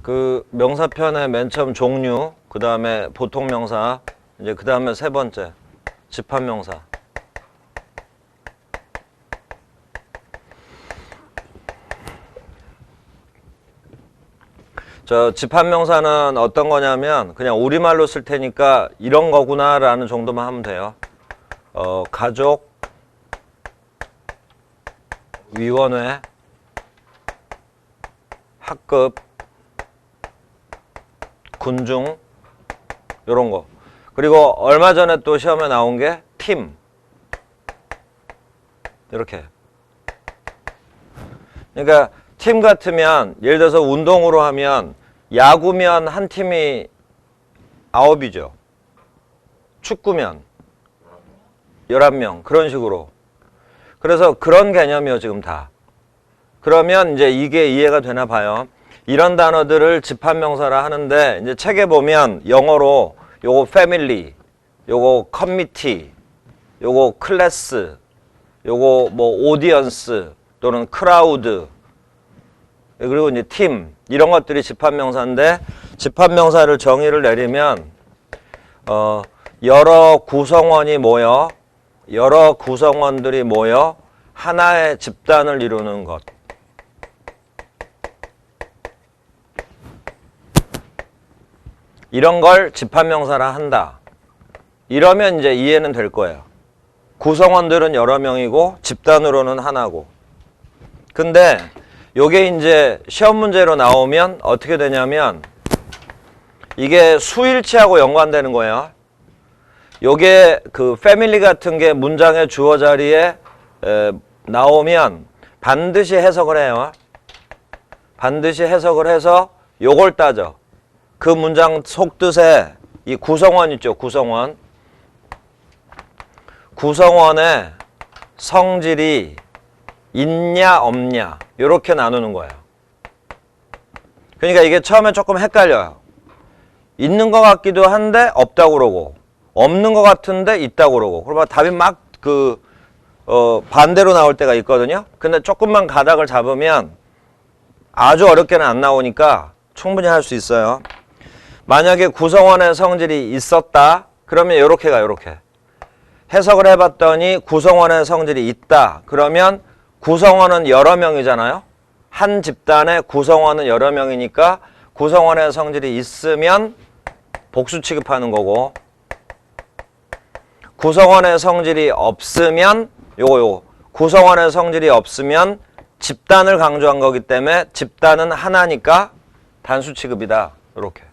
그 명사편의 맨 처음 종류, 그 다음에 보통 명사, 이제 그 다음에 세 번째 집합명사. 저 집합명사는 어떤 거냐면 그냥 우리말로 쓸 테니까 이런 거구나 라는 정도만 하면 돼요. 가족, 위원회, 학급, 군중, 요런 거. 그리고 얼마 전에 또 시험에 나온 게 팀. 이렇게. 그러니까 팀 같으면 예를 들어서 운동으로 하면 야구면 한 팀이 9이죠. 축구면 11명. 그런 식으로. 그래서 그런 개념이요, 지금 다. 그러면 이제 이게 이해가 되나 봐요. 이런 단어들을 집합명사라 하는데 이제 책에 보면 영어로 요거 패밀리, 요거 커미티, 요거 클래스, 요거 뭐 오디언스 또는 크라우드, 그리고 이제 팀, 이런 것들이 집합명사인데 집합명사를 정의를 내리면 여러 구성원이 모여, 여러 구성원들이 모여 하나의 집단을 이루는 것. 이런 걸 집합명사라 한다. 이러면 이제 이해는 될 거예요. 구성원들은 여러 명이고 집단으로는 하나고. 근데 요게 이제 시험 문제로 나오면 어떻게 되냐면 이게 수일치하고 연관되는 거예요. 요게 그 패밀리 같은 게 문장의 주어 자리에 나오면 반드시 해석을 해요. 반드시 해석을 해서 요걸 따져. 그 문장 속뜻에 이 구성원 있죠, 구성원. 구성원의 성질이 있냐 없냐 이렇게 나누는 거예요. 그러니까 이게 처음에 조금 헷갈려요. 있는 것 같기도 한데 없다고 그러고 없는 것 같은데 있다고 그러고 그러면 답이 막 반대로 나올 때가 있거든요. 근데 조금만 가닥을 잡으면 아주 어렵게는 안 나오니까 충분히 할 수 있어요. 만약에 구성원의 성질이 있었다 그러면 이렇게 가, 이렇게 해석을 해봤더니 구성원의 성질이 있다 그러면 구성원은 여러 명이잖아요. 한 집단의 구성원은 여러 명이니까 구성원의 성질이 있으면 복수 취급하는 거고, 구성원의 성질이 없으면 요거 구성원의 성질이 없으면 집단을 강조한 거기 때문에 집단은 하나니까 단수 취급이다. 이렇게.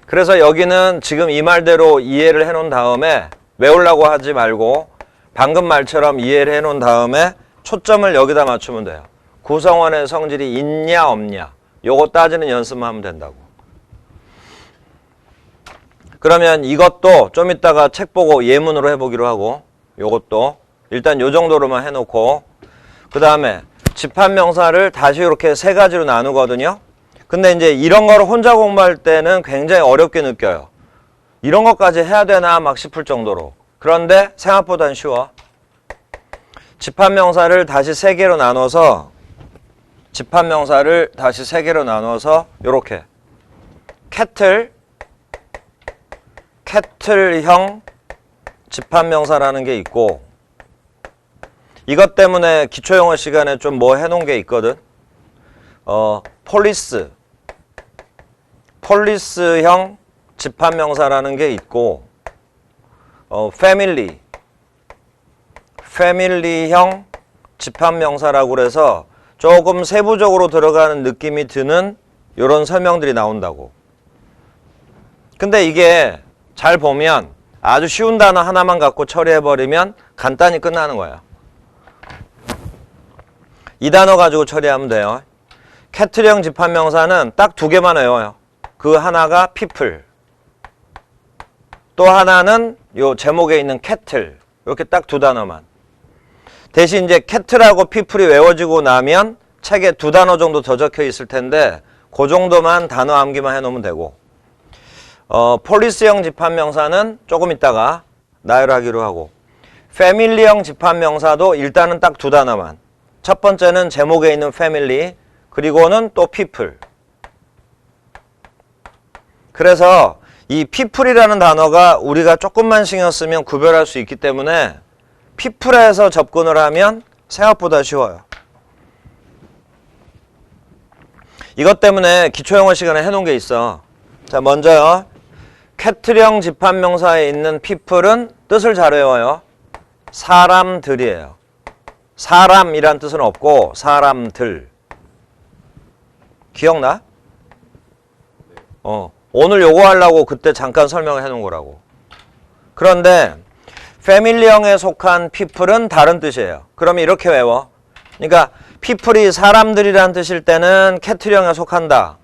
그래서 여기는 지금 이 말대로 이해를 해놓은 다음에 외우려고 하지 말고 방금 말처럼 이해를 해놓은 다음에 초점을 여기다 맞추면 돼요. 구성원의 성질이 있냐 없냐 요거 따지는 연습만 하면 된다고. 그러면 이것도 좀 이따가 책 보고 예문으로 해보기로 하고, 요것도 일단 요 정도로만 해놓고 그 다음에 집합명사를 다시 이렇게 세 가지로 나누거든요. 근데 이제 이런 거를 혼자 공부할 때는 굉장히 어렵게 느껴요. 이런 것까지 해야 되나 막 싶을 정도로. 그런데 생각보단 쉬워. 집합명사를 다시 세 개로 나눠서 요렇게 캐틀형 집합명사라는 게 있고, 이것 때문에 기초영어 시간에 좀 뭐 해놓은 게 있거든. 폴리스형 집합명사라는 게 있고, 패밀리형 집합명사라고 그래서 조금 세부적으로 들어가는 느낌이 드는 이런 설명들이 나온다고. 근데 이게 잘 보면 아주 쉬운 단어 하나만 갖고 처리해버리면 간단히 끝나는 거예요. 이 단어 가지고 처리하면 돼요. 캐틀형 집합명사는 딱 두 개만 외워요. 그 하나가 people, 또 하나는 요 제목에 있는 캐틀. 이렇게 딱 두 단어만. 대신 이제 캐틀하고 people이 외워지고 나면 책에 두 단어 정도 더 적혀 있을 텐데 그 정도만 단어 암기만 해놓으면 되고, 폴리스형 집합명사는 조금 있다가 나열하기로 하고, 패밀리형 집합명사도 일단은 딱 두 단어만. 첫 번째는 제목에 있는 패밀리, 그리고는 또 people. 그래서 이 people이라는 단어가 우리가 조금만 신경 쓰면 구별할 수 있기 때문에 people에서 접근을 하면 생각보다 쉬워요. 이것 때문에 기초영어 시간에 해놓은 게 있어. 자, 먼저요. 캐트령 집합명사에 있는 people은 뜻을 잘 외워요. 사람들이에요. 사람이란 뜻은 없고 사람들. 기억나? 오늘 요거 하려고 그때 잠깐 설명을 해놓은 거라고. 그런데 패밀리형에 속한 people은 다른 뜻이에요. 그러면 이렇게 외워. 그러니까 people이 사람들이란 뜻일 때는 캐트령에 속한다.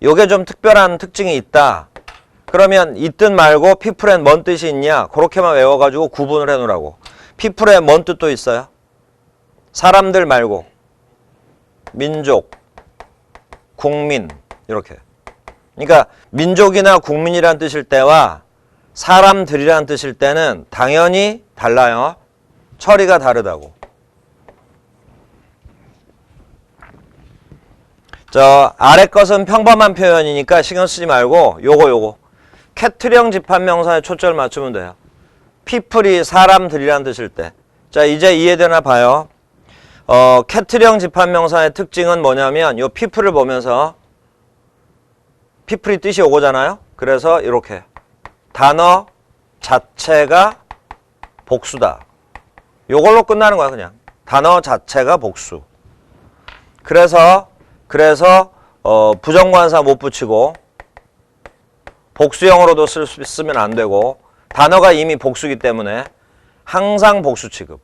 요게 좀 특별한 특징이 있다. 그러면 이 뜻 말고 people엔 뭔 뜻이 있냐? 그렇게만 외워가지고 구분을 해놓으라고. people에 뭔 뜻도 있어요? 사람들 말고 민족, 국민 이렇게. 그러니까 민족이나 국민이란 뜻일 때와 사람들이란 뜻일 때는 당연히 달라요. 처리가 다르다고. 저 아래 것은 평범한 표현이니까 신경 쓰지 말고 요거 캐트령 집합명사에 초점을 맞추면 돼요. people이 사람들이란 뜻일 때. 자, 이제 이해되나 봐요. 캐트령 집합명사의 특징은 뭐냐면 요 people을 보면서 people이 뜻이 오고잖아요. 그래서 이렇게 단어 자체가 복수다. 요걸로 끝나는 거야, 그냥. 단어 자체가 복수. 그래서 부정관사 못 붙이고 복수형으로도 쓰면 안 되고 단어가 이미 복수기 때문에 항상 복수 취급.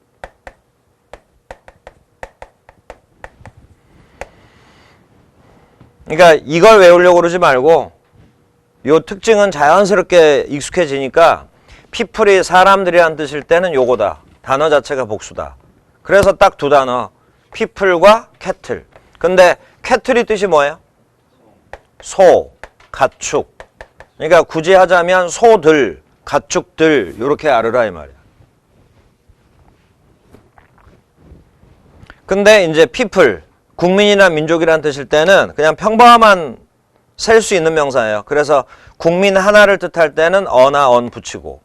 그러니까 이걸 외우려고 그러지 말고 요 특징은 자연스럽게 익숙해지니까 people이 사람들이란 뜻일 때는 요거다. 단어 자체가 복수다. 그래서 딱 두 단어. people과 cattle. 근데 cattle이 뜻이 뭐예요? 소, 가축. 그러니까 굳이 하자면 소들, 가축들 요렇게 알으라 이 말이야. 근데 이제 people, 국민이나 민족이란 뜻일 때는 그냥 평범한 셀 수 있는 명사예요. 그래서 국민 하나를 뜻할 때는 어나 언 붙이고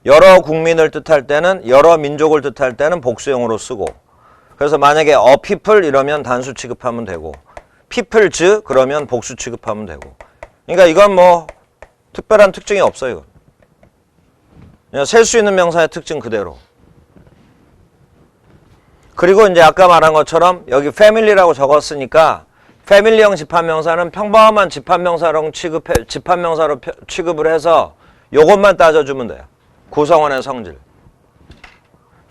여러 국민을 뜻할 때는 여러 민족을 뜻할 때는 복수형으로 쓰고 그래서 만약에 a people 이러면 단수 취급하면 되고 peoples 그러면 복수 취급하면 되고 그러니까 이건 뭐 특별한 특징이 없어요. 이건. 그냥 셀 수 있는 명사의 특징 그대로. 그리고 이제 아까 말한 것처럼 여기 family라고 적었으니까 패밀리형 집합명사는 평범한 집합명사로 취급을 해서 요것만 따져주면 돼요. 구성원의 성질.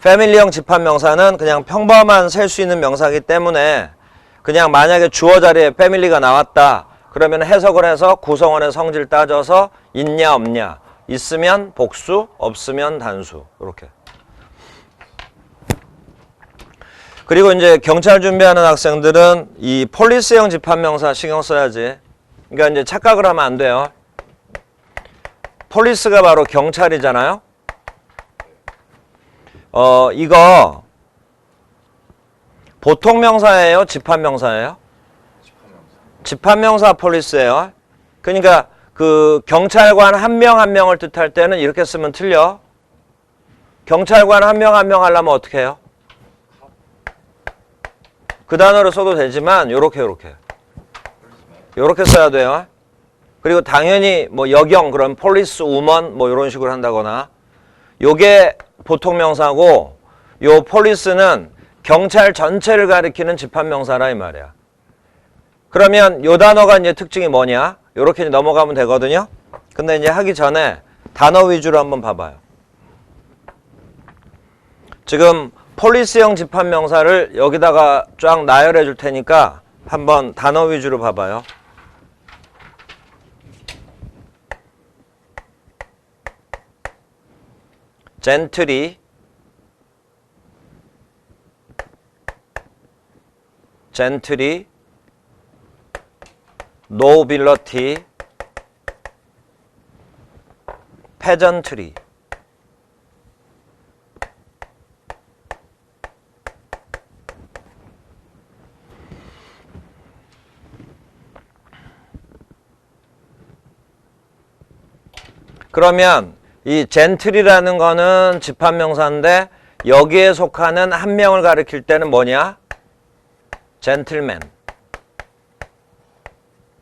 패밀리형 집합명사는 그냥 평범한 셀 수 있는 명사이기 때문에 그냥 만약에 주어 자리에 패밀리가 나왔다. 그러면 해석을 해서 구성원의 성질 따져서 있냐 없냐. 있으면 복수, 없으면 단수. 이렇게. 그리고 이제 경찰 준비하는 학생들은 이 폴리스형 집합명사 신경 써야지. 그러니까 이제 착각을 하면 안 돼요. 폴리스가 바로 경찰이잖아요. 이거 보통 명사예요? 집합명사예요? 집합명사 폴리스예요. 그러니까 그 경찰관 한 명 한 명을 뜻할 때는 이렇게 쓰면 틀려. 경찰관 한 명 한 명 하려면 어떻게 해요? 그 단어로 써도 되지만 요렇게 써야 돼요. 그리고 당연히 뭐 여경 그런 폴리스 우먼 뭐 이런 식으로 한다거나 요게 보통 명사고 요 폴리스는 경찰 전체를 가리키는 집합명사라 이 말이야. 그러면 요 단어가 이제 특징이 뭐냐? 요렇게 넘어가면 되거든요. 근데 이제 하기 전에 단어 위주로 한번 봐봐요. 지금 폴리스형 집합명사를 여기다가 쫙 나열해 줄 테니까 한번 단어 위주로 봐봐요. 젠틀리, 노빌러티, 페전트리. 그러면 이 젠틀이라는 거는 집합명사인데 여기에 속하는 한 명을 가리킬 때는 뭐냐? 젠틀맨.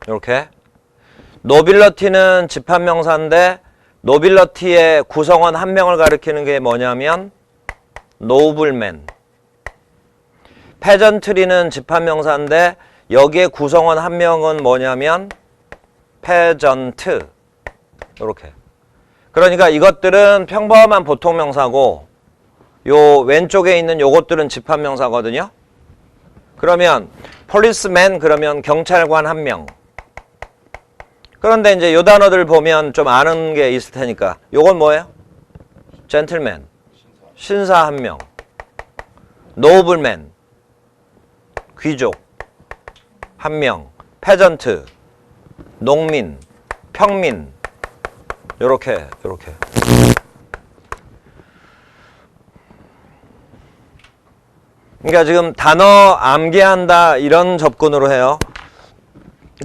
이렇게. 노빌러티는 집합명사인데 노빌러티의 구성원 한 명을 가리키는 게 뭐냐면 노블맨. 페전트리는 집합명사인데 여기에 구성원 한 명은 뭐냐면 페전트. 이렇게. 그러니까 이것들은 평범한 보통명사고 요 왼쪽에 있는 요것들은 집합명사거든요. 그러면 폴리스맨 그러면 경찰관 한 명. 그런데 이제 요 단어들 보면 좀 아는 게 있을 테니까 요건 뭐예요? 젠틀맨. 신사 한 명. 노블맨. 귀족 한 명. 페전트. 농민. 평민. 요렇게. 그러니까 지금 단어 암기한다 이런 접근으로 해요.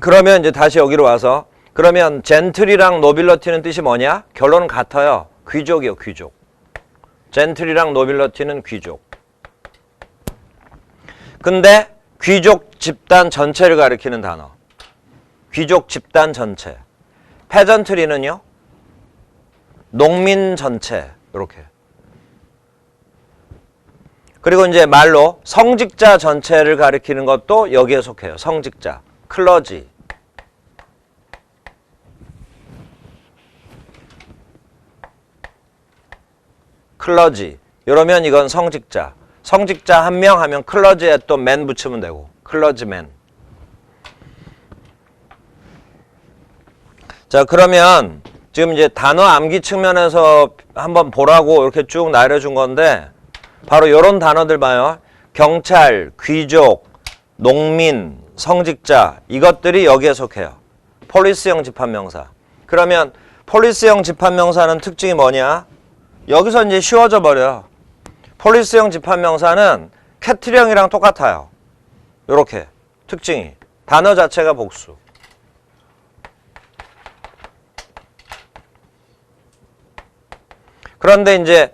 그러면 이제 다시 여기로 와서 그러면 젠틀이랑 노빌러티는 뜻이 뭐냐? 결론은 같아요. 귀족이요, 귀족. 젠틀이랑 노빌러티는 귀족. 근데 귀족 집단 전체를 가리키는 단어. 귀족 집단 전체. 페전트리는요? 농민 전체. 이렇게. 그리고 이제 말로 성직자 전체를 가리키는 것도 여기에 속해요. 성직자. 클러지. 클러지. 이러면 이건 성직자. 성직자 한 명 하면 클러지에 또 맨 붙이면 되고. 클러지맨. 자, 그러면 지금 이제 단어 암기 측면에서 한번 보라고 이렇게 쭉 나열해준 건데 바로 이런 단어들 봐요. 경찰, 귀족, 농민, 성직자 이것들이 여기에 속해요. 폴리스형 집합명사. 그러면 폴리스형 집합명사는 특징이 뭐냐? 여기서 이제 쉬워져 버려. 폴리스형 집합명사는 캐틀형이랑 똑같아요. 요렇게 특징이. 단어 자체가 복수. 그런데 이제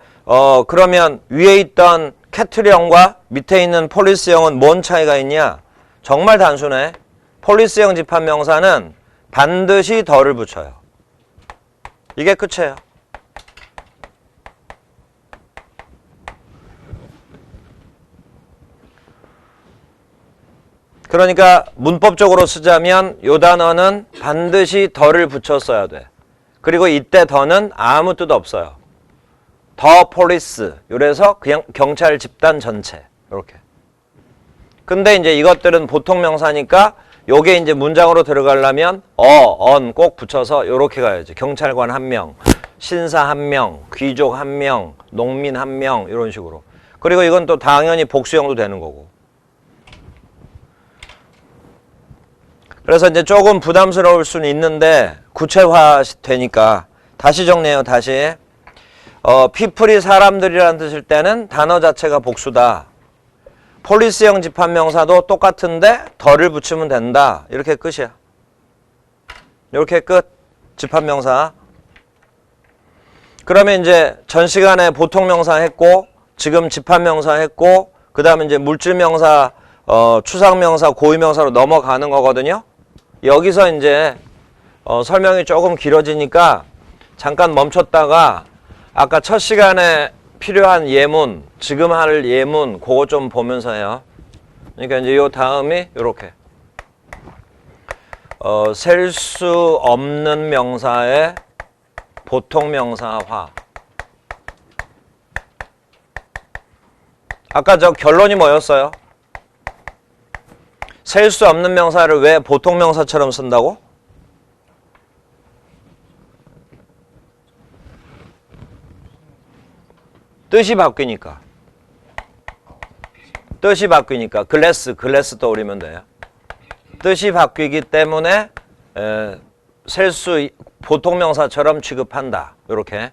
그러면 위에 있던 캐틀형과 밑에 있는 폴리스형은 뭔 차이가 있냐? 정말 단순해. 폴리스형 집합명사는 반드시 덜을 붙여요. 이게 끝이에요. 그러니까 문법적으로 쓰자면 요 단어는 반드시 덜을 붙였어야 돼. 그리고 이때 더는 아무 뜻 없어요. 더 폴리스. 이래서 그냥 경찰 집단 전체. 이렇게. 근데 이제 이것들은 보통 명사니까 요게 이제 문장으로 들어가려면 언 꼭 붙여서 요렇게 가야지. 경찰관 한 명, 신사 한 명, 귀족 한 명, 농민 한 명 이런 식으로. 그리고 이건 또 당연히 복수형도 되는 거고. 그래서 이제 조금 부담스러울 수는 있는데 구체화 되니까 다시 정리해요. 다시. people이 사람들이라는 뜻일 때는 단어 자체가 복수다. 폴리스형 집합명사도 똑같은데 덜을 붙이면 된다. 이렇게 끝이야. 이렇게 끝. 집합명사. 그러면 이제 전 시간에 보통명사 했고 지금 집합명사 했고 그 다음에 이제 물질명사, 추상명사, 고유명사로 넘어가는 거거든요. 여기서 이제 설명이 조금 길어지니까 잠깐 멈췄다가 아까 첫 시간에 필요한 예문, 지금 할 예문 그거 좀 보면서 해요. 그러니까 이제 요 다음이 요렇게 셀 수 없는 명사의 보통명사화. 아까 저 결론이 뭐였어요? 셀 수 없는 명사를 왜 보통명사처럼 쓴다고? 뜻이 바뀌니까. 뜻이 바뀌니까. 글래스 떠올리면 돼요. 뜻이 바뀌기 때문에 셀 수 보통명사처럼 취급한다. 이렇게.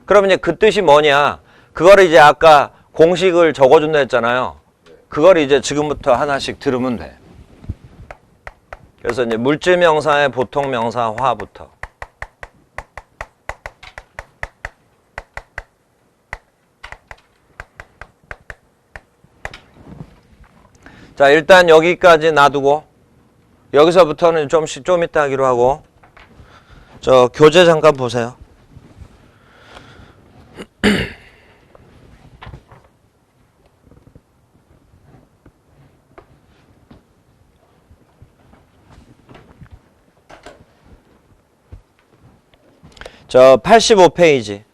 그러면 이제 그 뜻이 뭐냐? 그거를 이제 아까 공식을 적어준다 했잖아요. 그걸 이제 지금부터 하나씩 들으면 돼. 그래서 이제 물질명사의 보통명사화부터. 자, 일단 여기까지 놔두고 여기서부터는 좀 이따 하기로 하고 저 교재 잠깐 보세요. 저 85페이지.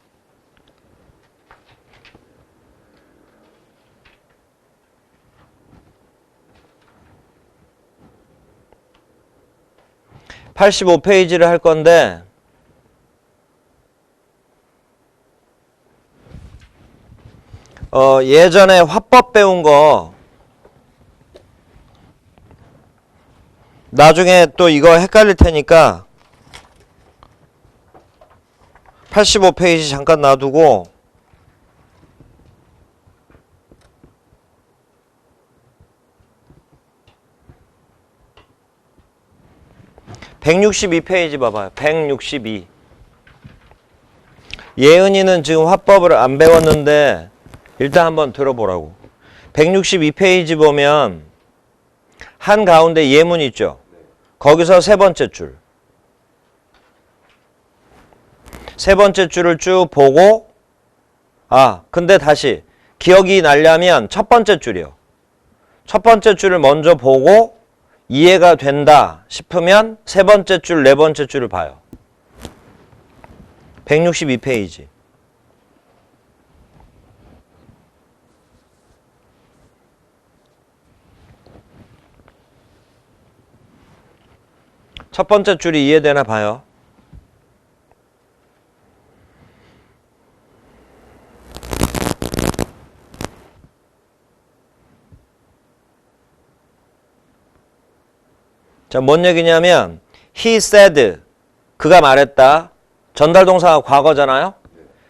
(85페이지를) 할 건데 예전에 화법 배운 거 나중에 또 이거 헷갈릴 테니까 85페이지 잠깐 놔두고 (162페이지) 봐봐요. 162. 예은이는 지금 화법을 안 배웠는데 일단 한번 들어보라고. 162페이지 보면 한가운데 예문 있죠. 거기서 세 번째 줄. 세 번째 줄을 쭉 보고 근데 다시 기억이 나려면 첫 번째 줄이요. 첫 번째 줄을 먼저 보고 이해가 된다 싶으면 세 번째 줄, 네 번째 줄을 봐요. 162페이지. 첫 번째 줄이 이해되나 봐요. 자, 뭔 얘기냐면 he said, 그가 말했다. 전달 동사가 과거잖아요.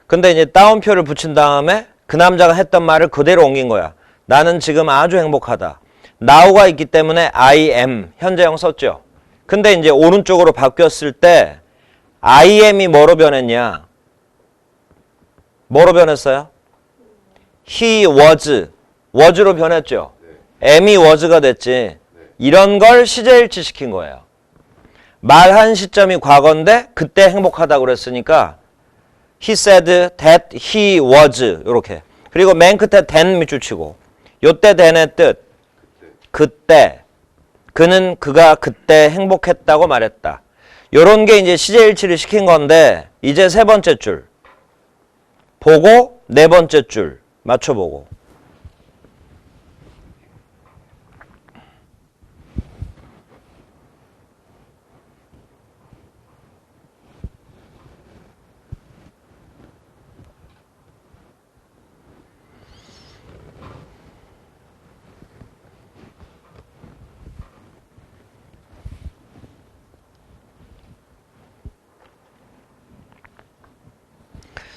근데 이제 따옴표를 붙인 다음에 그 남자가 했던 말을 그대로 옮긴 거야. 나는 지금 아주 행복하다. now가 있기 때문에 I am 현재형 썼죠. 근데 이제 오른쪽으로 바뀌었을 때 I am이 뭐로 변했냐? 뭐로 변했어요? he was로 변했죠. am이 was가 됐지. 이런 걸 시제일치 시킨 거예요. 말한 시점이 과거인데 그때 행복하다고 그랬으니까 he said that he was 이렇게. 그리고 맨 끝에 then 밑줄 치고 요때 then의 뜻 그때 그가 그때 행복했다고 말했다. 요런 게 이제 시제일치를 시킨 건데 이제 세 번째 줄 보고 네 번째 줄 맞춰보고.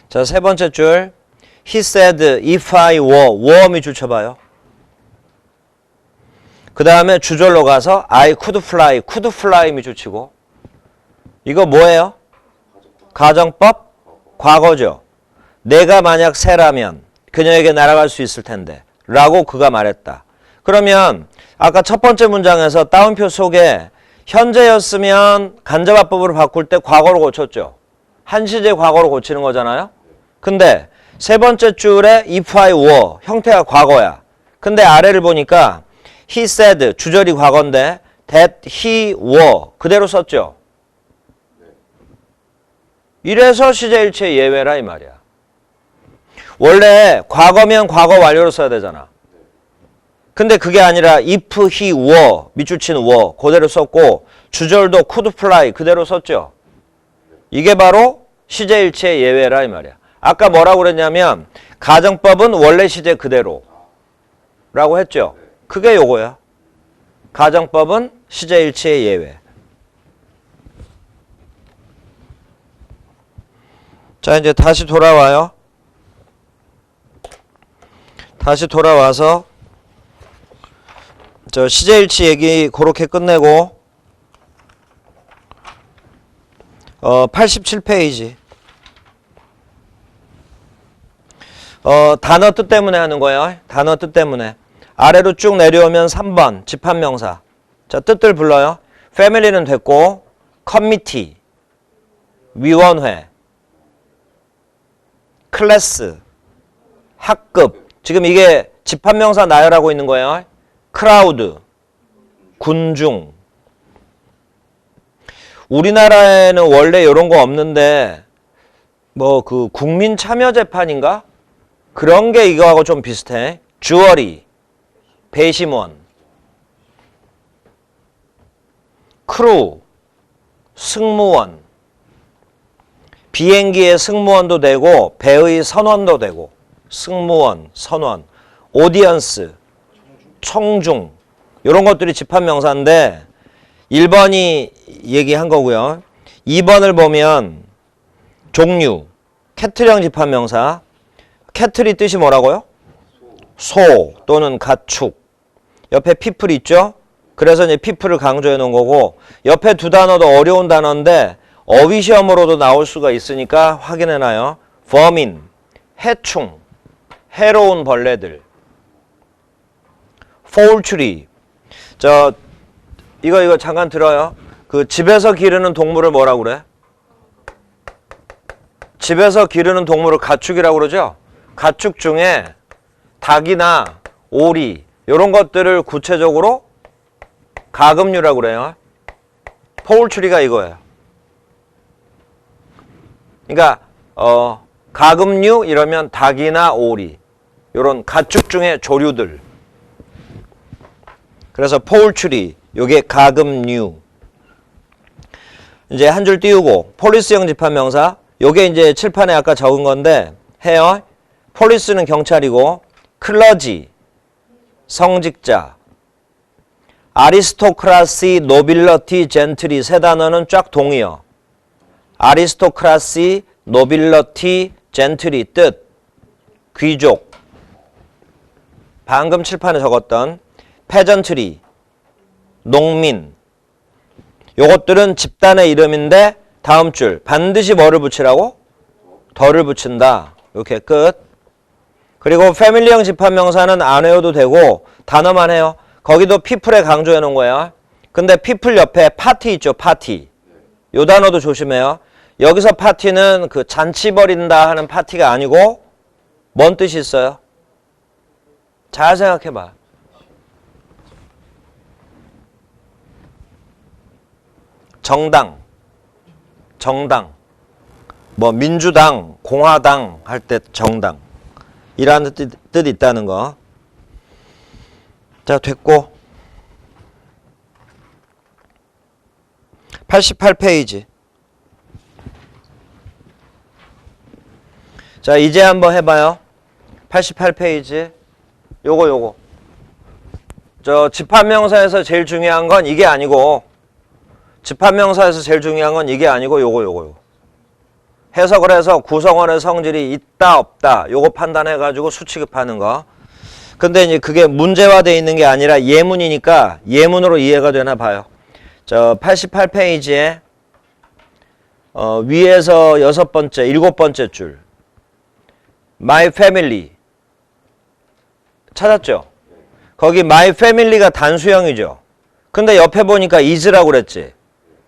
자, 세 번째 줄. He said if I were 밑줄 쳐봐요. 그 다음에 주절로 가서 I could fly 밑줄 치고. 이거 뭐예요? 가정법? 과거죠. 내가 만약 새라면 그녀에게 날아갈 수 있을 텐데 라고 그가 말했다. 그러면 아까 첫 번째 문장에서 따옴표 속에 현재였으면 간접화법으로 바꿀 때 과거로 고쳤죠. 한시제 과거로 고치는 거잖아요. 근데 세 번째 줄에 if I were 형태가 과거야. 근데 아래를 보니까 he said 주절이 과거인데 that he were 그대로 썼죠. 이래서 시제일치의 예외라 이 말이야. 원래 과거면 과거 완료로 써야 되잖아. 근데 그게 아니라 if he were 밑줄 치는 were 그대로 썼고 주절도 could fly 그대로 썼죠. 이게 바로 시제일치의 예외라 이 말이야. 아까 뭐라고 그랬냐면 가정법은 원래 시제 그대로 라고 했죠. 그게 요거야. 가정법은 시제일치의 예외. 자, 이제 다시 돌아와요. 다시 돌아와서 저 시제일치 얘기 그렇게 끝내고 87페이지. 단어 뜻 때문에 하는 거예요. 단어 뜻 때문에. 아래로 쭉 내려오면 3번 집합명사. 자, 뜻들 불러요. family는 됐고 committee, 위원회, 클래스, 학급. 지금 이게 집합명사 나열하고 있는 거예요. 크라우드, 군중. 우리나라에는 원래 이런 거 없는데 뭐 그 국민 참여 재판인가? 그런 게 이거하고 좀 비슷해. 주어리, 배심원, 크루, 승무원. 비행기의 승무원도 되고 배의 선원도 되고 승무원, 선원, 오디언스, 청중 이런 것들이 집합명사인데 1번이 얘기한 거고요. 2번을 보면 종류, 캐틀형 집합명사. 캐틀이 뜻이 뭐라고요? 소 또는 가축. 옆에 people 있죠? 그래서 이제 people을 강조해 놓은 거고 옆에 두 단어도 어려운 단어인데 어휘 시험으로도 나올 수가 있으니까 확인해 놔요. 범인, 해충, 해로운 벌레들. poultry. 이거 잠깐 들어요. 그 집에서 기르는 동물을 뭐라고 그래? 집에서 기르는 동물을 가축이라고 그러죠? 가축 중에 닭이나 오리 이런 것들을 구체적으로 가금류라고 그래요. 포울트리가 이거예요. 그러니까 가금류 이러면 닭이나 오리 이런 가축 중에 조류들. 그래서 포울트리 요게 가금류. 이제 한 줄 띄우고 폴리스형 집합명사. 요게 이제 칠판에 아까 적은 건데 해요. 폴리스는 경찰이고 클러지 성직자, 아리스토크라시, 노빌러티, 젠트리 세 단어는 쫙 동의어. 아리스토크라시, 노빌러티, 젠트리 뜻 귀족. 방금 칠판에 적었던 페전트리 농민. 요것들은 집단의 이름인데 다음 줄 반드시 뭐를 붙이라고? 덜을 붙인다. 이렇게 끝. 그리고 패밀리형 집합명사는 안 외워도 되고 단어만 해요. 거기도 people에 강조해 놓은 거예요. 근데 people 옆에 파티 있죠. 파티. 요 단어도 조심해요. 여기서 파티는 그 잔치 벌인다 하는 파티가 아니고 뭔 뜻이 있어요? 잘 생각해 봐. 정당. 뭐 민주당, 공화당 할 때 정당. 이라는 뜻이 있다는 거. 자, 됐고. 88페이지. 자, 이제 한번 해봐요. 88페이지. 요거. 집합명사에서 제일 중요한 건 이게 아니고, 집합명사에서 제일 중요한 건 이게 아니고, 요거. 해석을 해서 구성원의 성질이 있다, 없다, 요거 판단해가지고 수취급하는 거. 근데 이제 그게 문제화되어 있는 게 아니라 예문이니까 예문으로 이해가 되나 봐요. 88페이지에 위에서 6번째, 7번째 줄. My family. 찾았죠? 거기 my family가 단수형이죠. 근데 옆에 보니까 is라고 그랬지.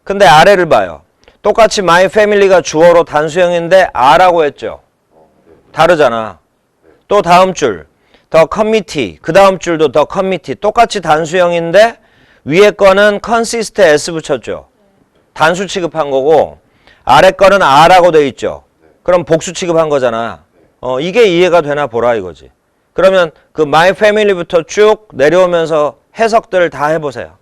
근데 아래를 봐요. 똑같이 my family가 주어로 단수형인데 a라고 했죠. 다르잖아. 또 다음 줄. the committee. 그 다음 줄도 the committee. 똑같이 단수형인데 위에 거는 consist에 s 붙였죠. 단수 취급한 거고 아래 거는 a라고 돼 있죠. 그럼 복수 취급한 거잖아. 이게 이해가 되나 보라 이거지. 그러면 그 my family부터 쭉 내려오면서 해석들을 다 해보세요.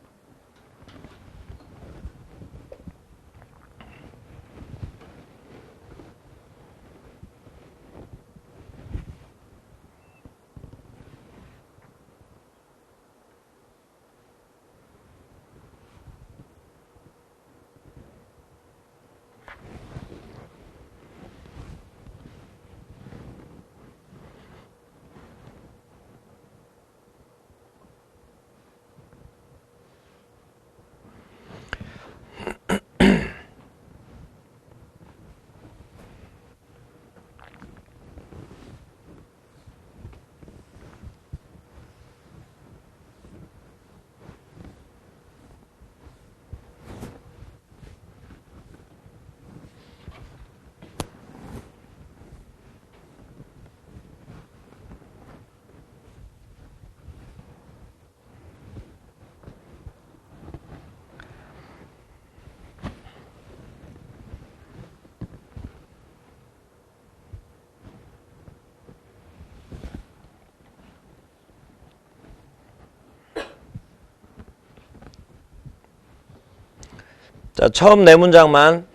자, 처음 네 문장만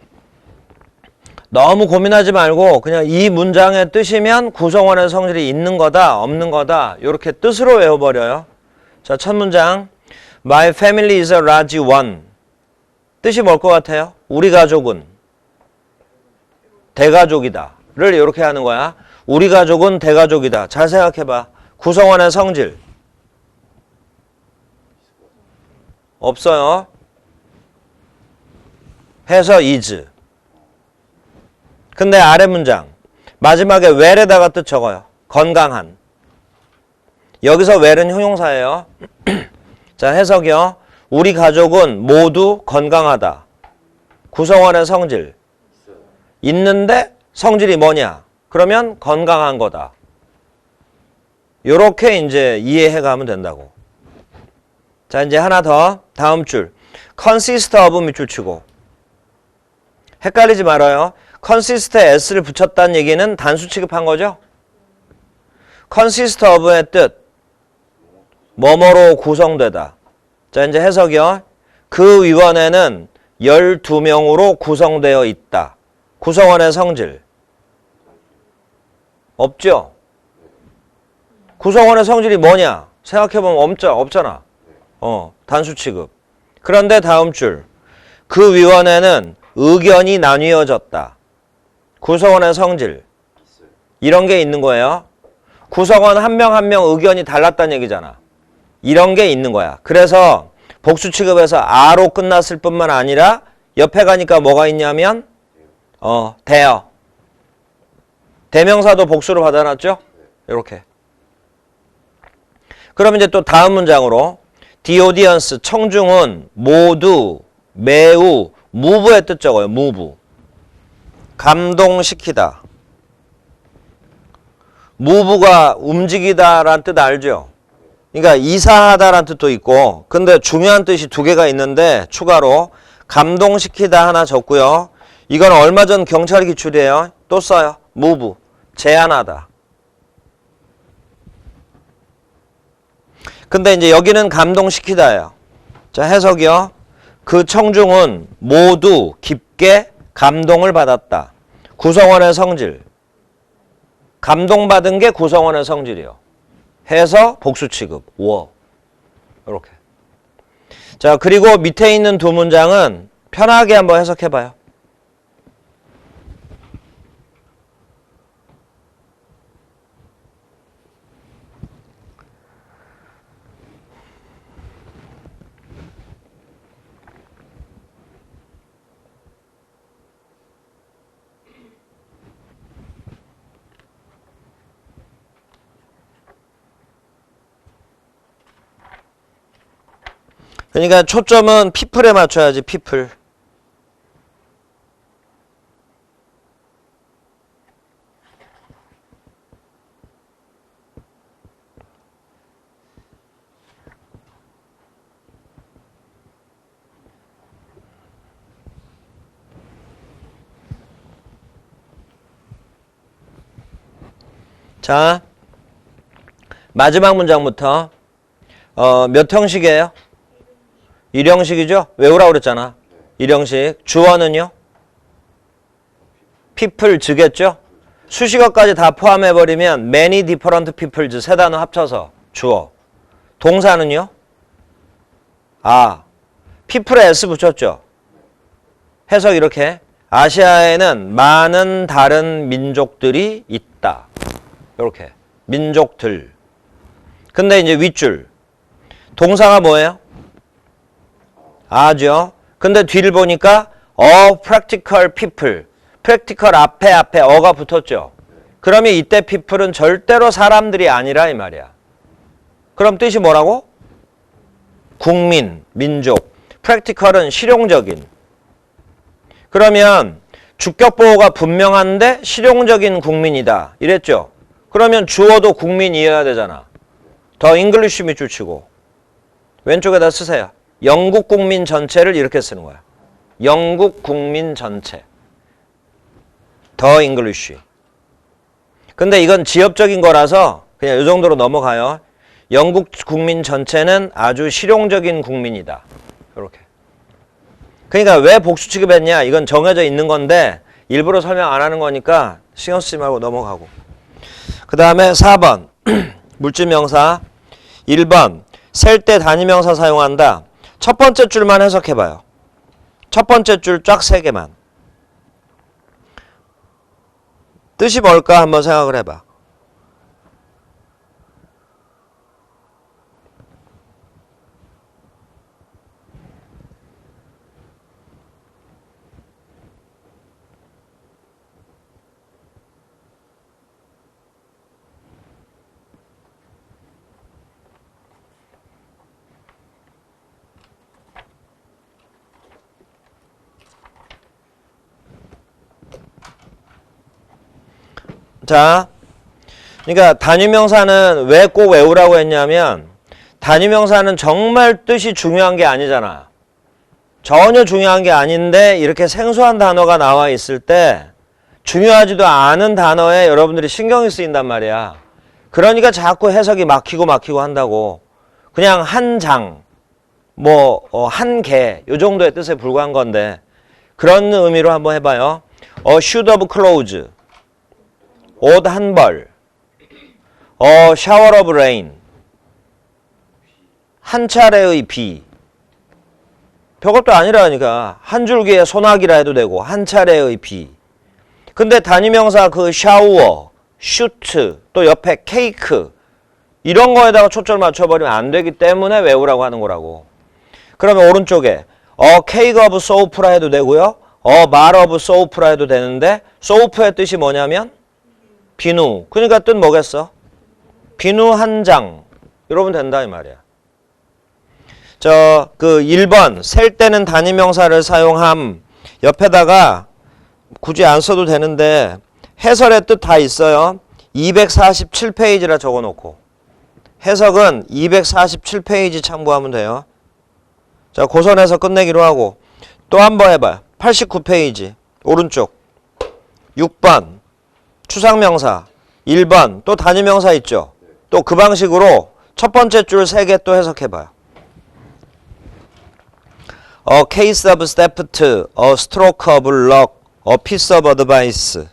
너무 고민하지 말고 그냥 이 문장의 뜻이면 구성원의 성질이 있는 거다, 없는 거다 이렇게 뜻으로 외워버려요. 자, 첫 문장 My family is a large one. 뜻이 뭘 것 같아요? 우리 가족은 대가족이다 를 이렇게 하는 거야. 우리 가족은 대가족이다. 잘 생각해봐. 구성원의 성질 없어요. 해서 is. 근데 아래 문장 마지막에 well에다가 뜻 적어요. 건강한. 여기서 well은 형용사예요. 자, 해석이요. 우리 가족은 모두 건강하다. 구성원의 성질 있는데 성질이 뭐냐? 그러면 건강한 거다. 요렇게 이제 이해해 가면 된다고. 자, 이제 하나 더. 다음 줄. consist of 밑줄 치고. 헷갈리지 말아요. consist에 s를 붙였다는 얘기는 단수 취급한 거죠? consist of의 뜻. 뭐뭐로 구성되다. 자, 이제 해석이요. 그 위원회는 12명으로 구성되어 있다. 구성원의 성질. 없죠? 구성원의 성질이 뭐냐? 생각해보면 없잖아. 단수 취급. 그런데 다음 줄. 그 위원회는 의견이 나뉘어졌다. 구성원의 성질. 이런 게 있는 거예요. 구성원 한 명 한 명 의견이 달랐다는 얘기잖아. 이런 게 있는 거야. 그래서 복수 취급에서 아로 끝났을 뿐만 아니라 옆에 가니까 뭐가 있냐면 대여. 대명사도 복수로 받아놨죠? 이렇게. 그럼 이제 또 다음 문장으로 The audience, 청중은 모두, 매우, move의 뜻 적어요. move. 감동시키다. move가 움직이다라는 뜻 알죠? 그러니까 이사하다라는 뜻도 있고 근데 중요한 뜻이 두 개가 있는데 추가로 감동시키다 하나 적고요. 이건 얼마 전 경찰 기출이에요. 또 써요. move. 제한하다. 근데 이제 여기는 감동시키다예요. 자, 해석이요. 그 청중은 모두 깊게 감동을 받았다. 구성원의 성질. 감동받은 게 구성원의 성질이요. 해서 복수 취급. 워. 이렇게. 자, 그리고 밑에 있는 두 문장은 편하게 한번 해석해 봐요. 그러니까 초점은 people에 맞춰야지, people. 자, 마지막 문장부터 몇 형식이에요? 1형식이죠? 외우라고 그랬잖아. 1형식. 주어는요? people 즈겠죠? 수식어까지 다 포함해버리면 many different peoples 세 단어 합쳐서 주어. 동사는요? people에 s 붙였죠? 해석 이렇게. 아시아에는 많은 다른 민족들이 있다. 이렇게. 민족들. 근데 이제 윗줄. 동사가 뭐예요? 아죠. 근데 뒤를 보니까 practical people. practical 앞에 어가 붙었죠. 그러면 이때 people은 절대로 사람들이 아니라 이 말이야. 그럼 뜻이 뭐라고? 국민, 민족. practical은 실용적인. 그러면 주격 보호가 분명한데 실용적인 국민이다. 이랬죠. 그러면 주어도 국민이어야 되잖아. 더 잉글리쉬 밑줄 치고. 왼쪽에다 쓰세요. 영국 국민 전체를 이렇게 쓰는 거야. 영국 국민 전체. 더 잉글리쉬. 근데 이건 지엽적인 거라서 그냥 이 정도로 넘어가요. 영국 국민 전체는 아주 실용적인 국민이다. 이렇게. 그러니까 왜 복수 취급했냐? 이건 정해져 있는 건데 일부러 설명 안 하는 거니까 신경 쓰지 말고 넘어가고. 그 다음에 4번 물질명사. 1번 셀 때 단위명사 사용한다. 첫 번째 줄만 해석해봐요. 첫 번째 줄 쫙 3개만. 뜻이 뭘까 한번 생각을 해봐. 자, 그러니까 단위명사는 왜 꼭 외우라고 했냐면 단위명사는 정말 뜻이 중요한 게 아니잖아. 전혀 중요한 게 아닌데 이렇게 생소한 단어가 나와 있을 때 중요하지도 않은 단어에 여러분들이 신경이 쓰인단 말이야. 그러니까 자꾸 해석이 막히고 한다고. 그냥 한 장, 한 개, 요 정도의 뜻에 불과한 건데 그런 의미로 한번 해봐요. A shoot of clothes. 옷 한 벌. shower of rain. 한 차례의 비. 별것도 아니라니까. 한 줄기의 소나기라 해도 되고 한 차례의 비. 근데 단위명사 그 샤워, 슈트, 또 옆에 케이크 이런 거에다가 초점을 맞춰버리면 안 되기 때문에 외우라고 하는 거라고. 그러면 오른쪽에 cake of soap라 해도 되고요. 말 of soap라 해도 되는데 soap의 뜻이 뭐냐면 비누. 그러니까 뜻 뭐겠어? 비누 한 장. 이러면 된다 이 말이야. 그 1번 셀 때는 단위명사를 사용함. 옆에다가 굳이 안 써도 되는데 해설의 뜻 다 있어요. 247페이지라 적어놓고 해석은 247페이지 참고하면 돼요. 자, 고선해서 끝내기로 하고 또 한번 해봐요. 89페이지 오른쪽 6번 추상명사. 1번 또 단위명사 있죠. 또 그 방식으로 첫 번째 줄 3개 또 해석해봐요. A case of theft, a stroke of luck, a piece of advice.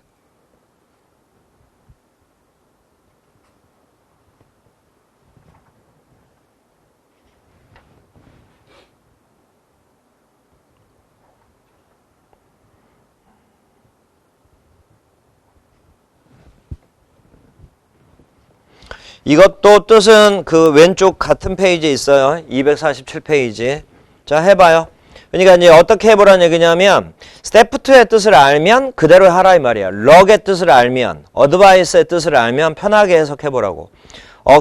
이것도 뜻은 그 왼쪽 같은 페이지에 있어요. 247페이지. 자, 해봐요. 그러니까 이제 어떻게 해보라는 얘기냐면 스태프트의 뜻을 알면 그대로 하라 이 말이야. 럭의 뜻을 알면, 어드바이스의 뜻을 알면 편하게 해석해보라고.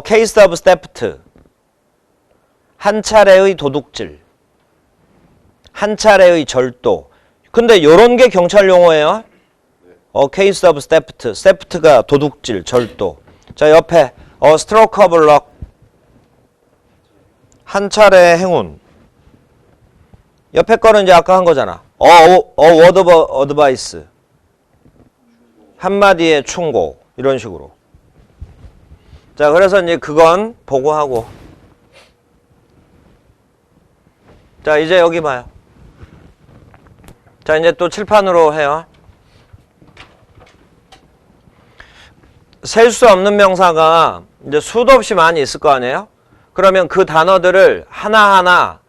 case of theft. 한 차례의 도둑질. 한 차례의 절도. 근데 요런 게 경찰 용어예요. case of theft. theft가 도둑질, 절도. 자, 옆에 stroke of luck. 한 차례의 행운. 옆에 거는 이제 아까 한 거잖아. word of advice. 한마디의 충고. 이런 식으로. 자, 그래서 이제 그건 보고 하고. 자, 이제 여기 봐요. 자, 이제 또 칠판으로 해요. 셀 수 없는 명사가 이제 수도 없이 많이 있을 거 아니에요? 그러면 그 단어들을 하나하나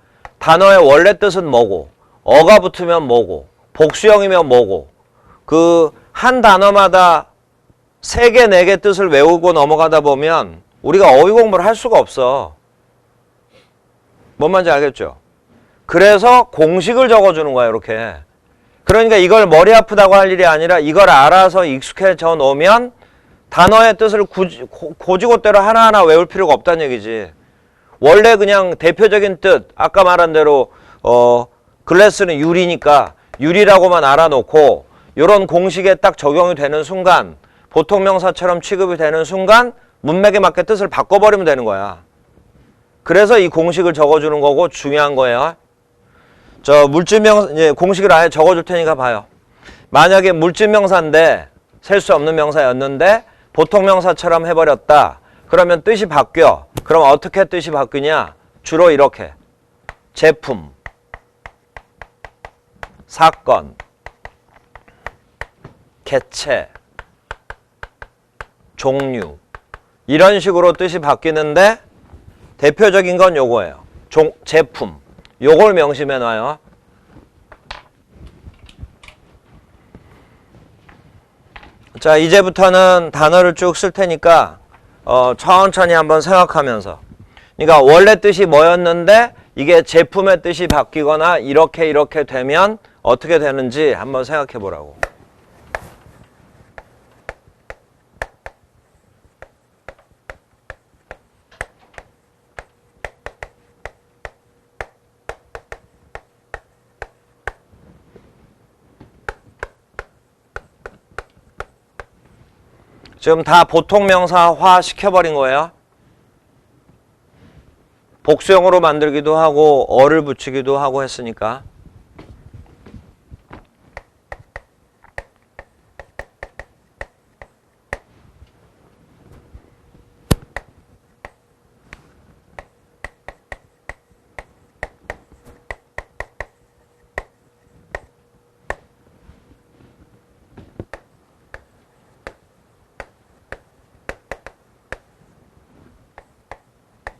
단어의 원래 뜻은 뭐고, 어가 붙으면 뭐고, 복수형이면 뭐고, 그 한 단어마다 3개, 4개 뜻을 외우고 넘어가다 보면 우리가 어휘 공부를 할 수가 없어. 뭔 말인지 알겠죠? 그래서 공식을 적어주는 거야, 이렇게. 그러니까 이걸 머리 아프다고 할 일이 아니라 이걸 알아서 익숙해져 놓으면 단어의 뜻을 고지고대로 하나하나 외울 필요가 없다는 얘기지. 원래 그냥 대표적인 뜻, 아까 말한 대로 글래스는 유리니까 유리라고만 알아놓고 이런 공식에 딱 적용이 되는 순간, 보통 명사처럼 취급이 되는 순간 문맥에 맞게 뜻을 바꿔버리면 되는 거야. 그래서 이 공식을 적어주는 거고 중요한 거예요. 저 물질명사 이제 공식을 아예 적어줄 테니까 봐요. 만약에 물질명사인데 셀 수 없는 명사였는데 보통 명사처럼 해버렸다. 그러면 뜻이 바뀌어. 그럼 어떻게 뜻이 바뀌냐? 주로 이렇게. 제품, 사건, 개체, 종류 이런 식으로 뜻이 바뀌는데 대표적인 건 요거예요. 제품. 요걸 명심해 놔요. 자, 이제부터는 단어를 쭉 쓸 테니까 천천히 한번 생각하면서. 그러니까 원래 뜻이 뭐였는데 이게 제품의 뜻이 바뀌거나 이렇게 되면 어떻게 되는지 한번 생각해 보라고. 지금 다 보통 명사화 시켜버린 거예요. 복수형으로 만들기도 하고 어를 붙이기도 하고 했으니까.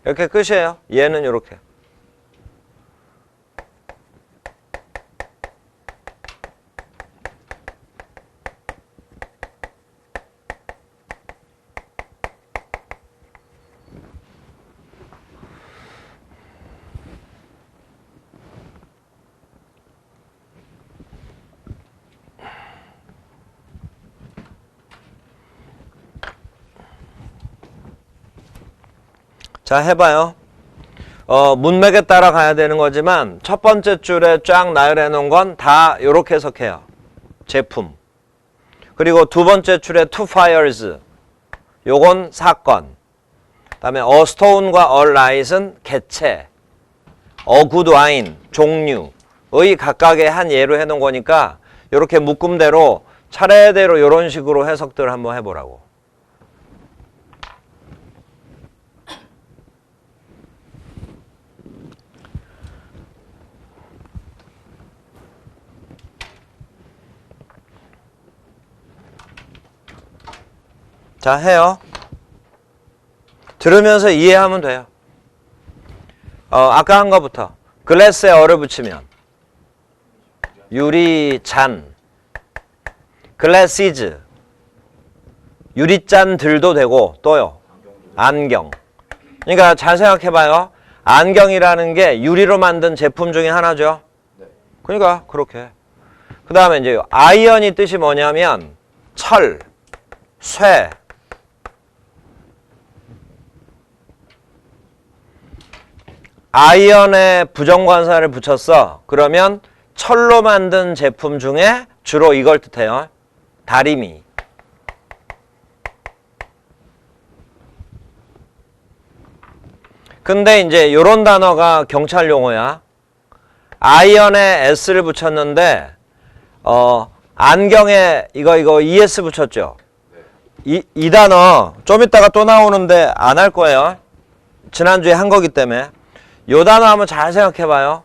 이렇게 끝이에요. 얘는 이렇게. 자, 해봐요. 문맥에 따라 가야 되는 거지만 첫 번째 줄에 쫙 나열해 놓은 건 다 이렇게 해석해요. 제품. 그리고 두 번째 줄에 two fires. 요건 사건. 그다음에 a stone과 a light은 개체. a good wine, 종류의 각각의 한 예로 해놓은 거니까 이렇게 묶음대로 차례대로 이런 식으로 해석들을 한번 해보라고. 자, 해요. 들으면서 이해하면 돼요. 아까 한 거부터. 글래스에 어를 붙이면 유리잔, 글래시즈, 유리잔들도 되고 또요. 안경. 그러니까 잘 생각해봐요. 안경이라는 게 유리로 만든 제품 중에 하나죠. 그러니까 그렇게. 그 다음에 이제 아이언이 뜻이 뭐냐면 철, 쇠, 아이언에 부정관사를 붙였어. 그러면 철로 만든 제품 중에 주로 이걸 뜻해요. 다리미. 근데 이제 요런 단어가 경찰 용어야. 아이언에 s를 붙였는데 안경에 이거 es 붙였죠. 이 단어 좀 이따가 또 나오는데 안 할 거예요. 지난주에 한 거기 때문에. 요 단어 한번 잘 생각해 봐요.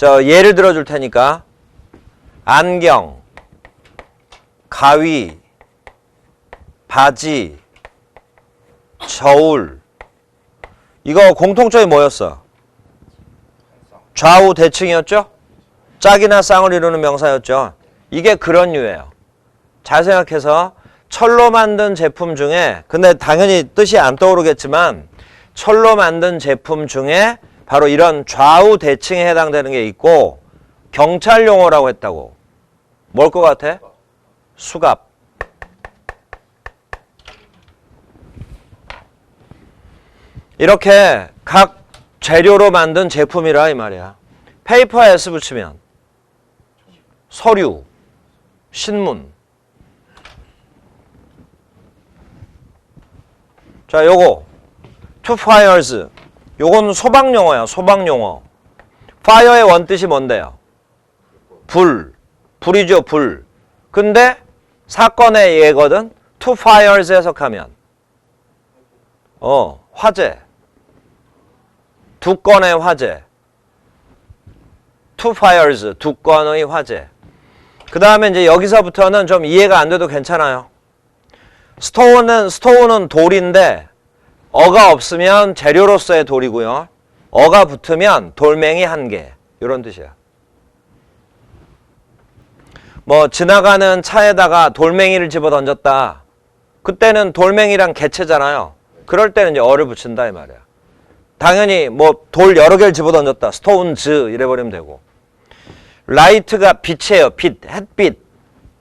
예를 들어 줄 테니까. 안경, 가위, 바지, 저울. 이거 공통점이 뭐였어? 좌우 대칭이었죠? 짝이나 쌍을 이루는 명사였죠? 이게 그런 류예요. 잘 생각해서 철로 만든 제품 중에, 근데 당연히 뜻이 안 떠오르겠지만 철로 만든 제품 중에 바로 이런 좌우 대칭에 해당되는 게 있고 경찰 용어라고 했다고. 뭘 것 같아? 수갑. 이렇게 각 재료로 만든 제품이라 이 말이야. 페이퍼에 S 붙이면 서류, 신문. 자, 요거 two fires. 요건 소방 용어야. 소방 용어. fire의 원뜻이 뭔데요? 불. 불이죠, 불. 근데 사건의 예거든. two fires 해석하면 화재. 두 건의 화재. two fires, 두 건의 화재. 그 다음에 이제 여기서부터는 좀 이해가 안 돼도 괜찮아요. 스톤은 돌인데 어가 없으면 재료로서의 돌이고요. 어가 붙으면 돌멩이 한 개. 이런 뜻이야. 뭐 지나가는 차에다가 돌멩이를 집어 던졌다. 그때는 돌멩이랑 개체잖아요. 그럴 때는 이제 어를 붙인다 이 말이야. 당연히 뭐 돌 여러 개를 집어 던졌다. 스톤즈 이래버리면 되고. 라이트가 빛이에요. 빛, 햇빛,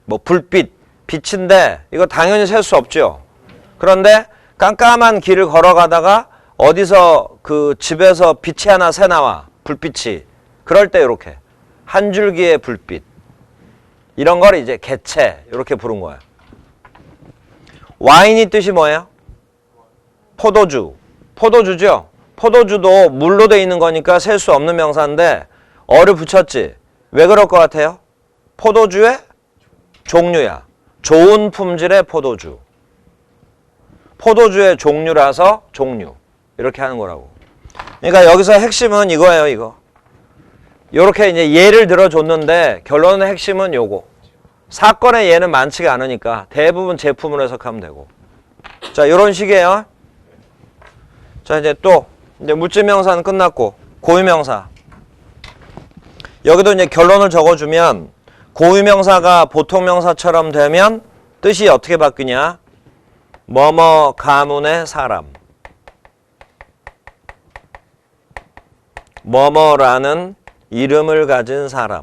뭐 불빛, 빛인데 이거 당연히 셀 수 없죠. 그런데 깜깜한 길을 걸어가다가 어디서 그 집에서 빛이 하나 새 나와. 불빛이. 그럴 때 이렇게 한 줄기의 불빛. 이런 걸 이제 개체 이렇게 부른 거야. 와인이 뜻이 뭐예요? 포도주. 포도주죠? 포도주도 물로 돼 있는 거니까 셀 수 없는 명사인데 어를 붙였지. 왜 그럴 것 같아요? 포도주의 종류야. 좋은 품질의 포도주. 포도주의 종류라서 종류. 이렇게 하는 거라고. 그러니까 여기서 핵심은 이거예요, 이거. 요렇게 이제 예를 들어줬는데 결론의 핵심은 요거. 사건의 예는 많지가 않으니까 대부분 제품으로 해석하면 되고. 자, 요런 식이에요. 자, 이제 또 이제 물질명사는 끝났고 고유명사. 여기도 이제 결론을 적어주면 고유명사가 보통명사처럼 되면 뜻이 어떻게 바뀌냐? 뭐뭐 가문의 사람. 뭐뭐라는 이름을 가진 사람.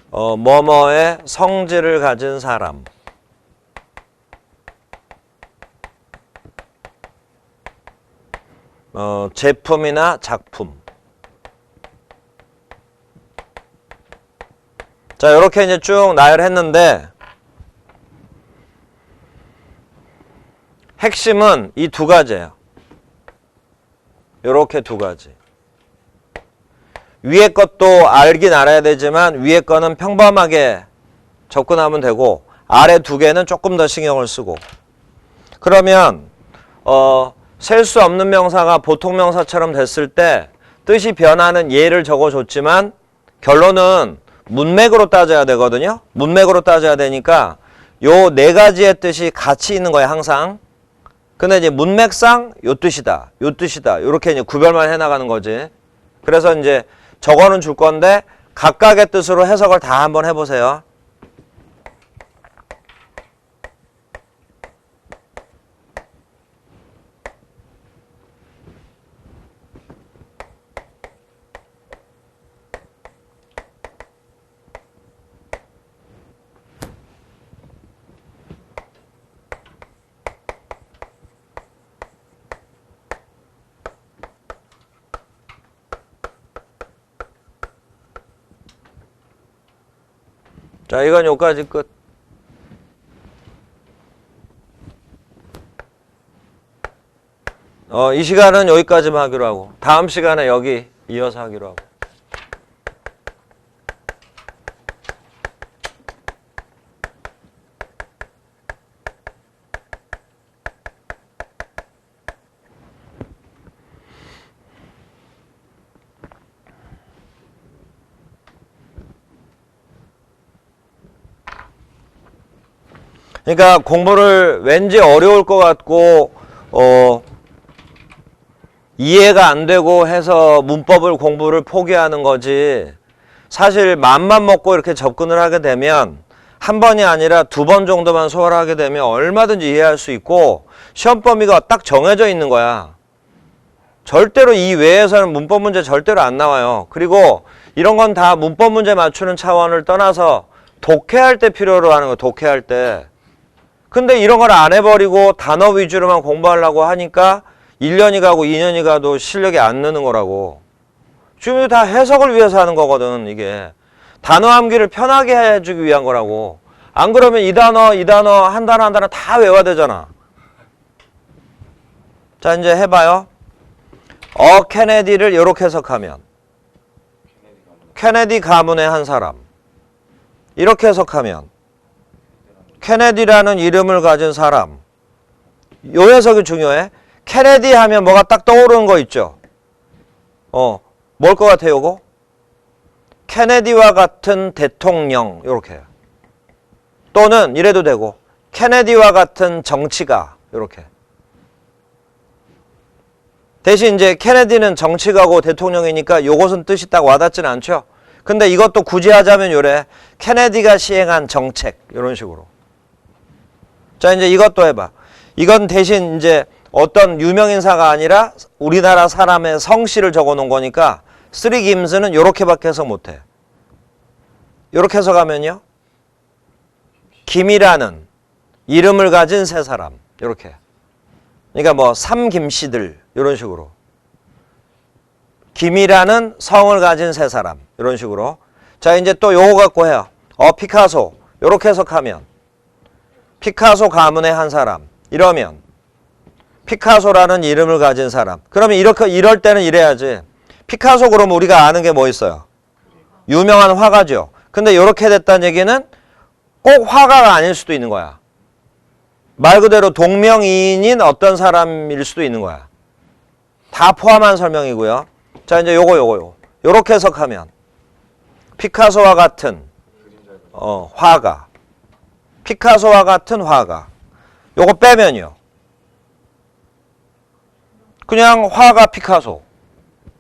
뭐뭐의 성질을 가진 사람. 제품이나 작품. 자, 이렇게 이제 쭉 나열했는데 핵심은 이 두 가지예요. 이렇게 두 가지. 위에 것도 알긴 알아야 되지만 위에 거는 평범하게 접근하면 되고 아래 두 개는 조금 더 신경을 쓰고. 그러면 셀 수 없는 명사가 보통 명사처럼 됐을 때 뜻이 변하는 예를 적어줬지만 결론은 문맥으로 따져야 되거든요. 문맥으로 따져야 되니까 요 네 가지의 뜻이 같이 있는 거예요, 항상. 근데 이제 문맥상 요 뜻이다, 요 뜻이다. 요렇게 이제 구별만 해 나가는 거지. 그래서 이제 적어는 줄 건데 각각의 뜻으로 해석을 다 한번 해보세요. 자, 이건 여기까지 끝. 이 시간은 여기까지만 하기로 하고 다음 시간에 여기 이어서 하기로 하고. 그러니까 공부를 왠지 어려울 것 같고 이해가 안 되고 해서 문법을 공부를 포기하는 거지. 사실 맘만 먹고 이렇게 접근을 하게 되면 한 번이 아니라 두 번 정도만 소화하게 되면 얼마든지 이해할 수 있고 시험 범위가 딱 정해져 있는 거야. 절대로 이 외에서는 문법 문제 절대로 안 나와요. 그리고 이런 건 다 문법 문제 맞추는 차원을 떠나서 독해할 때 필요로 하는 거야. 독해할 때. 근데 이런 걸 안 해버리고 단어 위주로만 공부하려고 하니까 1년이 가고 2년이 가도 실력이 안 느는 거라고. 지금 이거 다 해석을 위해서 하는 거거든, 이게. 단어 암기를 편하게 해주기 위한 거라고. 안 그러면 이 단어 한 단어 한 단어 다 외워야 되잖아. 자, 이제 해봐요. 케네디를 이렇게 해석하면 케네디 가문의 한 사람. 이렇게 해석하면 케네디라는 이름을 가진 사람. 요 해석이 중요해. 케네디 하면 뭐가 딱 떠오르는 거 있죠? 뭘 것 같아요, 요거? 케네디와 같은 대통령, 요렇게. 또는 이래도 되고, 케네디와 같은 정치가, 요렇게. 대신 이제 케네디는 정치가고 대통령이니까 요것은 뜻이 딱 와닿지는 않죠? 근데 이것도 굳이 하자면 요래. 케네디가 시행한 정책, 이런 식으로. 자, 이제 이것도 해봐. 이건 대신 이제 어떤 유명인사가 아니라 우리나라 사람의 성씨를 적어 놓은 거니까 쓰리 김스는 요렇게밖에 해석 못해. 요렇게 해석하면요. 김이라는 이름을 가진 세 사람. 요렇게. 그러니까 뭐 삼김씨들 이런 식으로. 김이라는 성을 가진 세 사람 이런 식으로. 자, 이제 또 요거 갖고 해요. 피카소 요렇게 해석하면 피카소 가문의 한 사람 이러면 피카소라는 이름을 가진 사람. 그러면 이럴 때는 이래야지. 피카소 그러면 우리가 아는 게 뭐 있어요? 유명한 화가죠. 근데 이렇게 됐다는 얘기는 꼭 화가가 아닐 수도 있는 거야. 말 그대로 동명이인인 어떤 사람일 수도 있는 거야. 다 포함한 설명이고요. 자, 이제 요거. 요렇게 해석하면 피카소와 같은 화가. 피카소와 같은 화가. 요거 빼면요. 그냥 화가 피카소.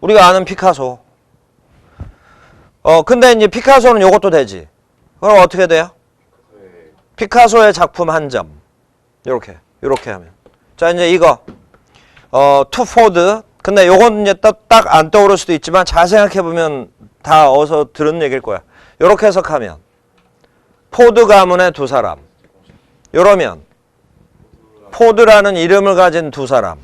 우리가 아는 피카소. 근데 이제 피카소는 요것도 되지. 그럼 어떻게 돼요? 피카소의 작품 한 점. 요렇게 하면. 자, 이제 이거. 투포드. 근데 요건 이제 딱 안 떠오를 수도 있지만 잘 생각해보면 다 어서 들은 얘기일 거야. 요렇게 해석하면. 포드 가문의 두 사람. 요러면. 포드라는 이름을 가진 두 사람.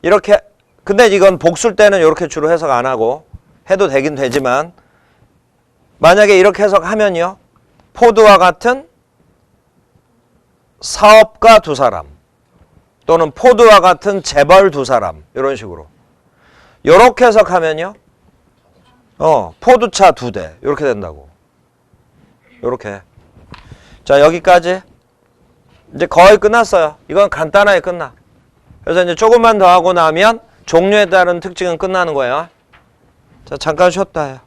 이렇게. 근데 이건 복수일 때는 이렇게 주로 해석 안 하고 해도 되긴 되지만 만약에 이렇게 해석하면요. 포드와 같은 사업가 두 사람 또는 포드와 같은 재벌 두 사람 이런 식으로 이렇게 해석하면요. 포드차 2대 이렇게 된다고. 이렇게. 자, 여기까지 이제 거의 끝났어요. 이건 간단하게 끝나. 그래서 이제 조금만 더 하고 나면 종류에 따른 특징은 끝나는 거예요. 자, 잠깐 쉬었다 해요.